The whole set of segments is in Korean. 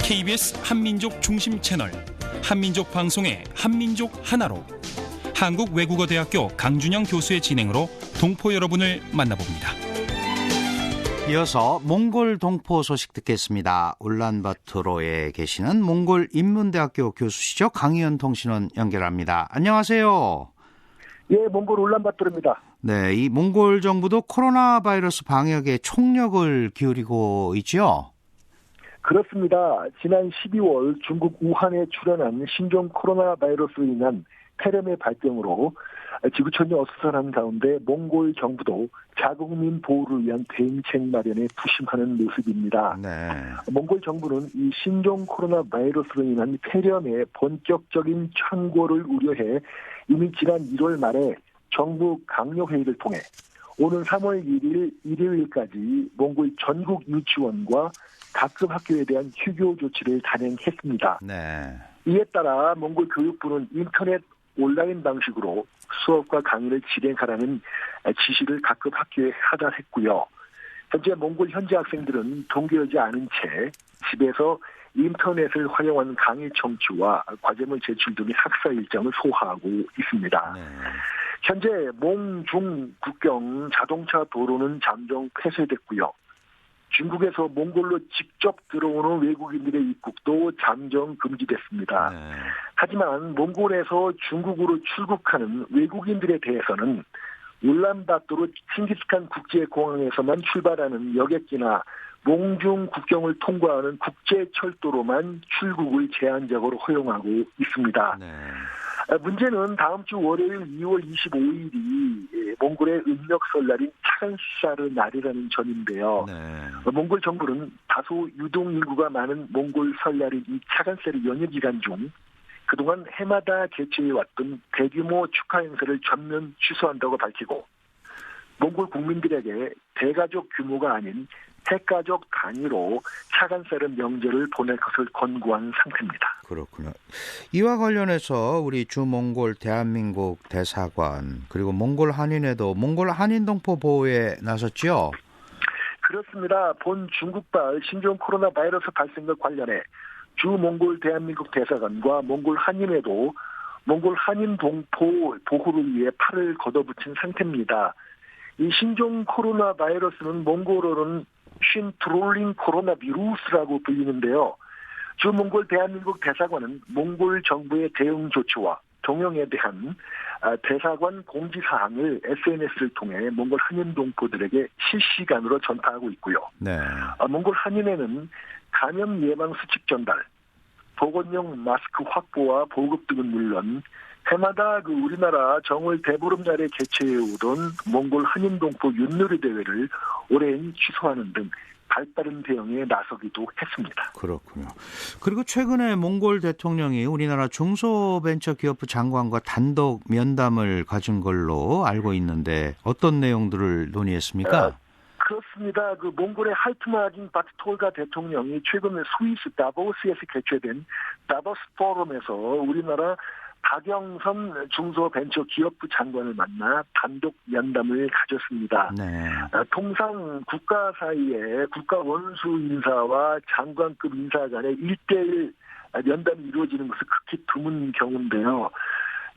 KBS 한민족 중심 채널 한민족 방송의 한민족 하나로 한국외국어대학교 강준영 교수의 진행으로 동포 여러분을 만나봅니다. 이어서 몽골 동포 소식 듣겠습니다. 울란바토르에 계시는 몽골 인문대학교 교수시죠. 강희연 통신원 연결합니다. 안녕하세요. 예, 몽골 울란바토르입니다. 네, 이 몽골 정부도 코로나 바이러스 방역에 총력을 기울이고 있죠. 그렇습니다. 지난 12월 중국 우한에 출현한 신종 코로나 바이러스로 인한 폐렴의 발병으로 지구촌이 어수선한 가운데 몽골 정부도 자국민 보호를 위한 대응책 마련에 부심하는 모습입니다. 네. 몽골 정부는 이 신종 코로나 바이러스로 인한 폐렴의 본격적인 창궐을 우려해 이미 지난 1월 말에 정부 강요회의를 통해 오는 3월 1일 일요일까지 몽골 전국 유치원과 각급 학교에 대한 휴교 조치를 단행했습니다. 네. 이에 따라 몽골 교육부는 인터넷 온라인 방식으로 수업과 강의를 진행하라는 지시를 각급 학교에 하달했고요. 현재 몽골 현지 학생들은 동교하지 않은 채 집에서 인터넷을 활용한 강의 청취와 과제물 제출 등의 학사 일정을 소화하고 있습니다. 네. 현재 몽중 국경 자동차 도로는 잠정 폐쇄됐고요. 중국에서 몽골로 직접 들어오는 외국인들의 입국도 잠정 금지됐습니다. 네. 하지만 몽골에서 중국으로 출국하는 외국인들에 대해서는 울란바토르 칭기스칸 국제공항에서만 출발하는 여객기나 몽중 국경을 통과하는 국제철도로만 출국을 제한적으로 허용하고 있습니다. 네. 문제는 다음 주 월요일 2월 25일이 몽골의 음력 설날인 차간사르 날이라는 점인데요. 네. 몽골 정부는 다소 유동 인구가 많은 몽골 설날인 이 차간사르 연휴 기간 중 그동안 해마다 개최해왔던 대규모 축하 행사를 전면 취소한다고 밝히고 몽골 국민들에게 대가족 규모가 아닌 핵가족 단위로 차간사르 명절을 보낼 것을 권고한 상태입니다. 그렇군요. 이와 관련해서 우리 주몽골 대한민국 대사관 그리고 몽골 한인회도 몽골 한인 동포 보호에 나섰죠? 그렇습니다. 본 중국발 신종 코로나 바이러스 발생과 관련해 주몽골 대한민국 대사관과 몽골 한인회도 몽골 한인 동포 보호를 위해 팔을 걷어붙인 상태입니다. 이 신종 코로나 바이러스는 몽골어로는 신트롤링 코로나 비루스라고 불리는데요. 주몽골 대한민국 대사관은 몽골 정부의 대응 조치와 동영에 대한 대사관 공지사항을 SNS를 통해 몽골 한인 동포들에게 실시간으로 전파하고 있고요. 네. 몽골 한인회는 감염 예방 수칙 전달, 보건용 마스크 확보와 보급 등은 물론 해마다 우리나라 정월 대보름날에 개최해오던 몽골 한인 동포 윷놀이 대회를 올해는 취소하는 등 발빠른 대응에 나서기도 했습니다. 그렇군요. 그리고 최근에 몽골 대통령이 우리나라 중소벤처기업부 장관과 단독 면담을 가진 걸로 알고 있는데 어떤 내용들을 논의했습니까? 그렇습니다. 몽골의 할트마긴 바트톨가 대통령이 최근 스위스 다보스에서 개최된 다보스 포럼에서 우리나라 박영선 중소벤처기업부 장관을 만나 단독 면담을 가졌습니다. 네. 통상 국가 사이에 국가 원수 인사와 장관급 인사 간의 1대1 면담이 이루어지는 것은 극히 드문 경우인데요.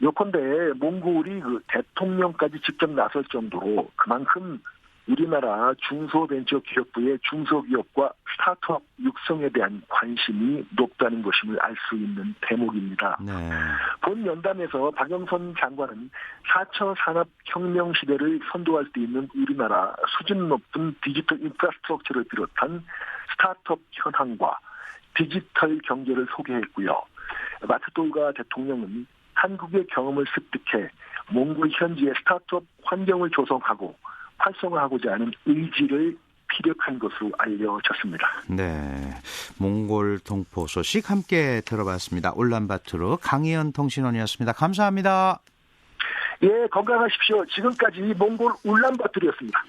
요컨대 몽골이 대통령까지 직접 나설 정도로 그만큼 우리나라 중소벤처기업부의 중소기업과 스타트업 육성에 대한 관심이 높다는 것임을 알 수 있는 대목입니다. 네. 본 면담에서 박영선 장관은 4차 산업혁명 시대를 선도할 수 있는 우리나라 수준 높은 디지털 인프라스트럭처를 비롯한 스타트업 현황과 디지털 경제를 소개했고요. 마트돌가 대통령은 한국의 경험을 습득해 몽골 현지의 스타트업 환경을 조성하고 활성화하고자 하는 의지를 피력한 것으로 알려졌습니다. 네, 몽골 동포 소식 함께 들어봤습니다. 울란바토르 강희연 통신원이었습니다. 감사합니다. 예, 건강하십시오. 지금까지 몽골 울란바토르였습니다.